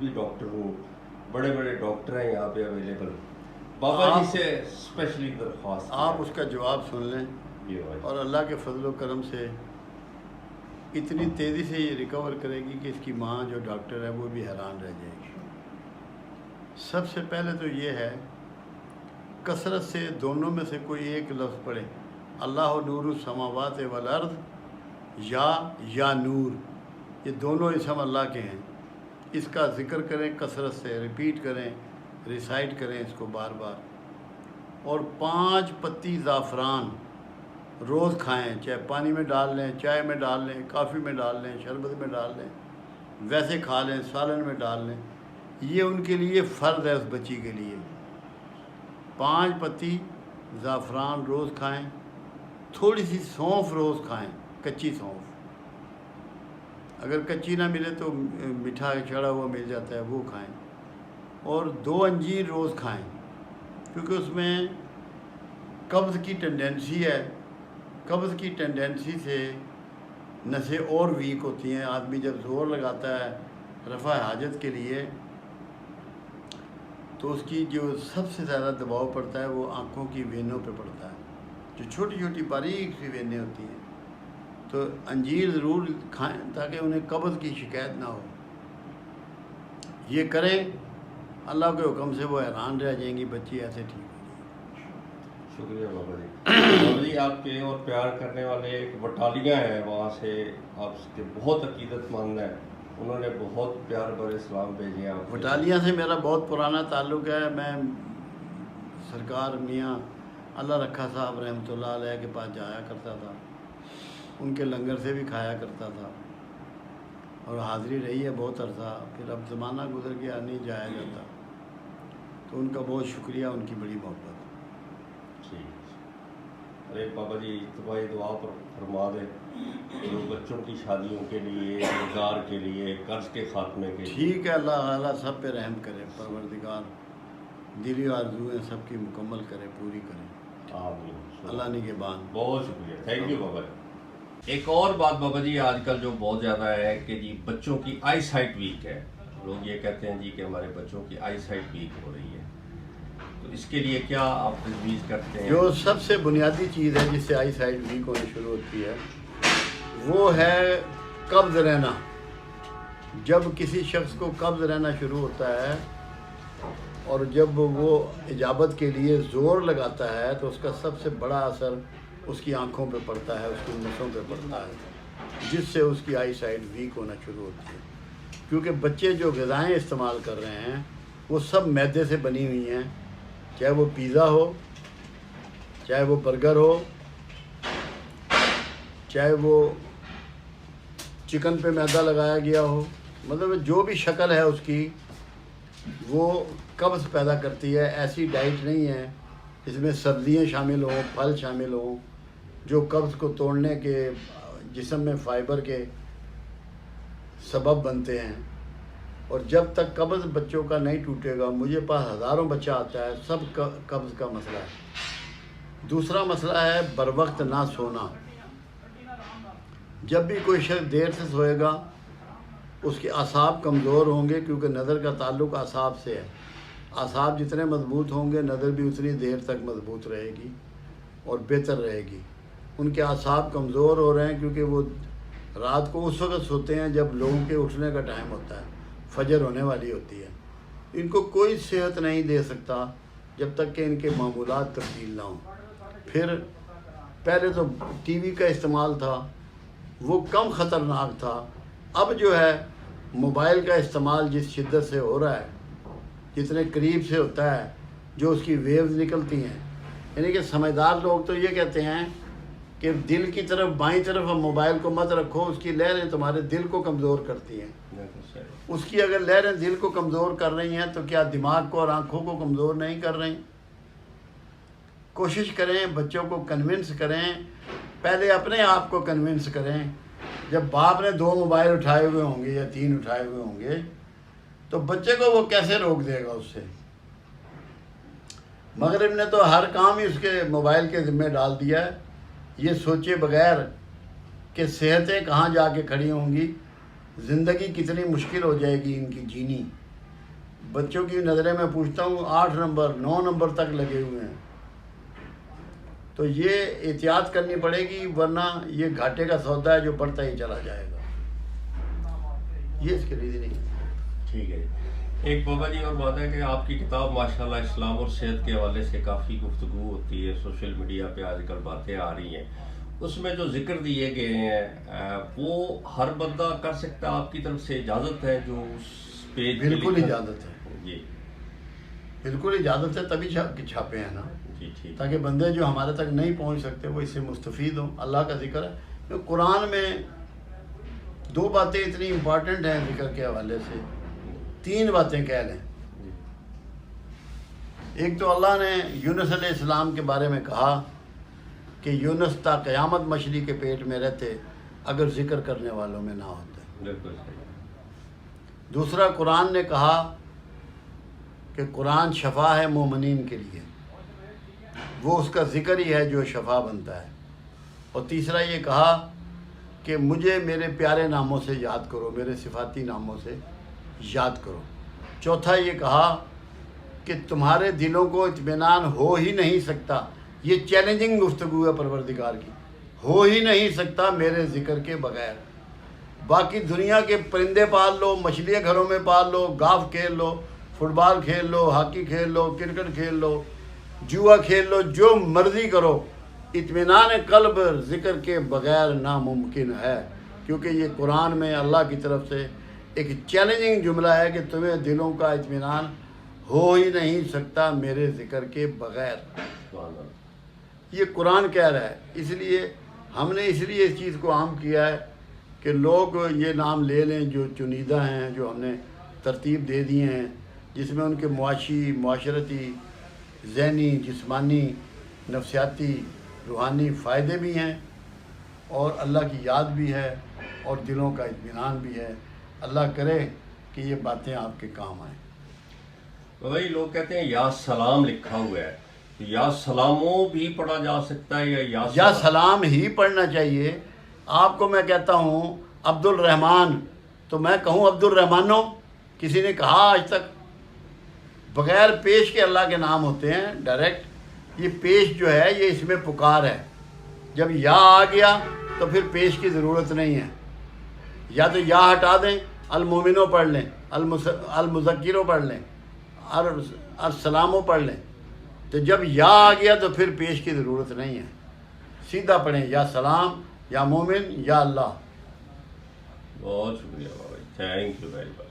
بھی ڈاکٹر ہوں، بڑے بڑے ڈاکٹر ہیں یہاں پہ اویلیبل، بابا جی سے اسپیشلی درخواست آپ اس کا جواب سن لیں جی بھائی، اور اللہ کے فضل و کرم سے اتنی تیزی سے یہ ریکور کرے گی کہ اس کی ماں جو ڈاکٹر ہے وہ بھی حیران رہ جائے گی۔ سب سے پہلے تو یہ ہے کثرت سے دونوں میں سے کوئی ایک لفظ پڑھیں، اللہ نور السماوات والارض یا نور، یہ دونوں اسم اللہ کے ہیں، اس کا ذکر کریں، کثرت سے ریپیٹ کریں، ریسائٹ کریں اس کو بار بار، اور 5 پتی زعفران روز کھائیں، چاہے پانی میں ڈال لیں، چائے میں ڈال لیں، کافی میں ڈال لیں، شربت میں ڈال لیں، ویسے کھا لیں، سالن میں ڈال لیں، یہ ان کے لیے فرض ہے، اس بچی کے لیے 5 پتی زعفران روز کھائیں، تھوڑی سی سونف روز کھائیں، کچی سونف، اگر کچی نہ ملے تو میٹھا چڑھا ہوا مل جاتا ہے وہ کھائیں، اور 2 انجیر روز کھائیں، کیونکہ اس میں قبض کی ٹینڈنسی ہے، قبض کی ٹینڈنسی سے نسیں اور ویک ہوتی ہیں، آدمی جب زور لگاتا ہے رفع حاجت کے لیے تو اس کی جو سب سے زیادہ دباؤ پڑتا ہے وہ آنکھوں کی وینوں پہ پڑتا ہے، جو چھوٹی چھوٹی باریک سی وینیں ہوتی ہیں، تو انجیر ضرور کھائیں تاکہ انہیں قبض کی شکایت نہ ہو، یہ کریں اللہ کے حکم سے وہ حیران رہ جائیں گی، بچی ایسے ٹھیک ہو جائے گی۔ شکریہ بابا جی۔ بابا جی آپ کے اور پیار کرنے والے ایک بٹالیاں ہیں وہاں سے، آپ کے بہت عقیدت مند ہیں، انہوں نے بہت پیار بھرے سلام بھیجے ہیں آپ کو۔ بٹالیاں سے میرا بہت پرانا تعلق ہے، میں سرکار میاں اللہ رکھا صاحب رحمۃ اللہ علیہ کے پاس جایا کرتا تھا، ان کے لنگر سے بھی کھایا کرتا تھا، اور حاضری رہی ہے بہت عرصہ، پھر اب زمانہ گزر گیا نہیں جایا جاتا، تو ان کا بہت شکریہ، ان کی بڑی محبت۔ ارے بابا جی اجتماعی دعا پر فرما دیں جو بچوں کی شادیوں کے لیے، روزگار کے لیے، قرض کے خاتمے کے لیے۔ ٹھیک ہے، اللہ تعالیٰ سب پہ رحم کرے، پروردگار دلی آرزوئیں سب کی مکمل کرے، پوری کرے، آمین۔ اللہ نگہبان۔ بہت شکریہ، تھینک یو بابا جی۔ ایک اور بات بابا جی آج کل جو بہت زیادہ ہے کہ جی بچوں کی آئی سائٹ ویک ہے، لوگ یہ کہتے ہیں جی کہ ہمارے بچوں کی آئی سائٹ ویک ہو رہی ہے، تو اس کے لیے کیا آپ تجویز کرتے ہیں؟ جو سب سے بنیادی چیز ہے جس سے آئی سائٹ ویک ہونے شروع ہوتی ہے وہ ہے قبض رہنا۔ جب کسی شخص کو قبض رہنا شروع ہوتا ہے اور جب وہ اجابت کے لیے زور لگاتا ہے تو اس کا سب سے بڑا اثر اس کی آنکھوں پہ پڑتا ہے، اس کی نسوں پہ پڑتا ہے، جس سے اس کی آئی سائٹ ویک ہونا شروع ہوتی ہے، کیونکہ بچے جو غذائیں استعمال کر رہے ہیں وہ سب میدے سے بنی ہوئی ہیں، چاہے وہ پیزا ہو، چاہے وہ برگر ہو، چاہے وہ چکن پہ میدا لگایا گیا ہو، مطلب جو بھی شکل ہے اس کی وہ قبض پیدا کرتی ہے۔ ایسی ڈائٹ نہیں ہے اس میں سبزیاں شامل ہوں، پھل شامل ہوں جو قبض کو توڑنے کے، جسم میں فائبر کے سبب بنتے ہیں، اور جب تک قبض بچوں کا نہیں ٹوٹے گا، مجھے پاس ہزاروں بچہ آتا ہے، سب قبض کا مسئلہ ہے۔ دوسرا مسئلہ ہے بر وقت نہ سونا۔ جب بھی کوئی شخص دیر سے سوئے گا اس کے اعصاب کمزور ہوں گے، کیونکہ نظر کا تعلق اعصاب سے ہے، اعصاب جتنے مضبوط ہوں گے نظر بھی اتنی دیر تک مضبوط رہے گی اور بہتر رہے گی۔ ان کے اعصاب کمزور ہو رہے ہیں کیونکہ وہ رات کو اس وقت سوتے ہیں جب لوگوں کے اٹھنے کا ٹائم ہوتا ہے، فجر ہونے والی ہوتی ہے۔ ان کو کوئی صحت نہیں دے سکتا جب تک کہ ان کے معمولات تبدیل نہ ہوں۔ پھر پہلے تو ٹی وی کا استعمال تھا وہ کم خطرناک تھا، اب جو ہے موبائل کا استعمال جس شدت سے ہو رہا ہے، جتنے قریب سے ہوتا ہے، جو اس کی ویوز نکلتی ہیں، یعنی کہ سمجھدار لوگ تو یہ کہتے ہیں کہ دل کی طرف، بائیں طرف ہم موبائل کو مت رکھو، اس کی لہریں تمہارے دل کو کمزور کرتی ہیں۔ اس کی اگر لہریں دل کو کمزور کر رہی ہیں تو کیا دماغ کو اور آنکھوں کو کمزور نہیں کر رہی؟ کوشش کریں بچوں کو کنونس کریں، پہلے اپنے آپ کو کنونس کریں۔ جب باپ نے 2 موبائل اٹھائے ہوئے ہوں گے یا 3 اٹھائے ہوئے ہوں گے تو بچے کو وہ کیسے روک دے گا اس سے؟ مغرب نے تو ہر کام ہی اس کے موبائل کے ذمہ ڈال دیا ہے، یہ سوچے بغیر کہ صحتیں کہاں جا کے کھڑی ہوں گی، زندگی کتنی مشکل ہو جائے گی ان کی جینی۔ بچوں کی نظریں میں پوچھتا ہوں 8 نمبر 9 نمبر تک لگے ہوئے ہیں. تو یہ احتیاط کرنی پڑے گی، ورنہ یہ گھاٹے کا سودا ہے جو بڑھتا ہی چلا جائے گا. یہ اس کی ریزننگ ہے. ٹھیک ہے. ایک بابا جی اور بات ہے کہ آپ کی کتاب ماشاءاللہ اسلام اور صحت کے حوالے سے کافی گفتگو ہوتی ہے، سوشل میڈیا پہ آج کل باتیں آ رہی ہیں. اس میں جو ذکر دیے گئے ہیں وہ ہر بندہ کر سکتا ہے؟ آپ کی طرف سے اجازت ہے جو اس پیج؟ بالکل اجازت ہے جی بالکل اجازت ہے، تبھی چھاپے ہیں نا. جی ٹھیک. تاکہ بندے جو ہمارے تک نہیں پہنچ سکتے وہ اس سے مستفید ہوں. اللہ کا ذکر ہے. قرآن میں 2 باتیں اتنی امپورٹنٹ ہیں ذکر کے حوالے سے، 3 باتیں کہہ لیں. ایک تو اللہ نے یونس علیہ السلام کے بارے میں کہا کہ یونس تا قیامت مچھلی کے پیٹ میں رہتے اگر ذکر کرنے والوں میں نہ ہوتے. بالکل صحیح. دوسرا قرآن نے کہا کہ قرآن شفا ہے مومنین کے لیے، وہ اس کا ذکر ہی ہے جو شفا بنتا ہے. اور تیسرا یہ کہا کہ مجھے میرے پیارے ناموں سے یاد کرو، میرے صفاتی ناموں سے یاد کرو. چوتھا یہ کہا کہ تمہارے دلوں کو اطمینان ہو ہی نہیں سکتا، یہ چیلنجنگ گفتگو ہے پروردگار کی، ہو ہی نہیں سکتا میرے ذکر کے بغیر. باقی دنیا کے پرندے پال لو، مچھلیاں گھروں میں پال لو، گالف کھیل لو، فٹ بال کھیل لو، ہاکی کھیل لو، کرکٹ کھیل لو، جوا کھیل لو، جو مرضی کرو، اطمینان قلب ذکر کے بغیر ناممکن ہے. کیونکہ یہ قرآن میں اللہ کی طرف سے ایک چیلنجنگ جملہ ہے کہ تمہیں دلوں کا اطمینان ہو ہی نہیں سکتا میرے ذکر کے بغیر. یہ قرآن کہہ رہا ہے. اس لیے ہم نے اس چیز کو عام کیا ہے کہ لوگ یہ نام لے لیں جو چنیدہ ہیں، جو ہم نے ترتیب دے دیے ہیں، جس میں ان کے معاشی، معاشرتی، ذہنی، جسمانی، نفسیاتی، روحانی فائدے بھی ہیں، اور اللہ کی یاد بھی ہے، اور دلوں کا اطمینان بھی ہے. اللہ کرے کہ یہ باتیں آپ کے کام آئیں. بھائی لوگ کہتے ہیں یا سلام لکھا ہوا ہے، یا سلاموں بھی پڑھا جا سکتا ہے یا سلام ہی پڑھنا چاہیے. آپ کو میں کہتا ہوں عبد الرحمن، تو میں کہوں عبد الرحمانو؟ کسی نے کہا آج تک؟ بغیر پیش کے اللہ کے نام ہوتے ہیں ڈائریکٹ. یہ پیش جو ہے یہ اس میں پکار ہے. جب یا آ گیا تو پھر پیش کی ضرورت نہیں ہے. یا تو یا ہٹا دیں، المومنوں پڑھ لیں، المذکروں پڑھ لیں، السلاموں پڑھ لیں. تو جب یا آ گیا تو پھر پیش کی ضرورت نہیں ہے. سیدھا پڑھیں یا سلام، یا مومن، یا اللہ. بہت شکریہ بابا، تھینک یو ویری مچ.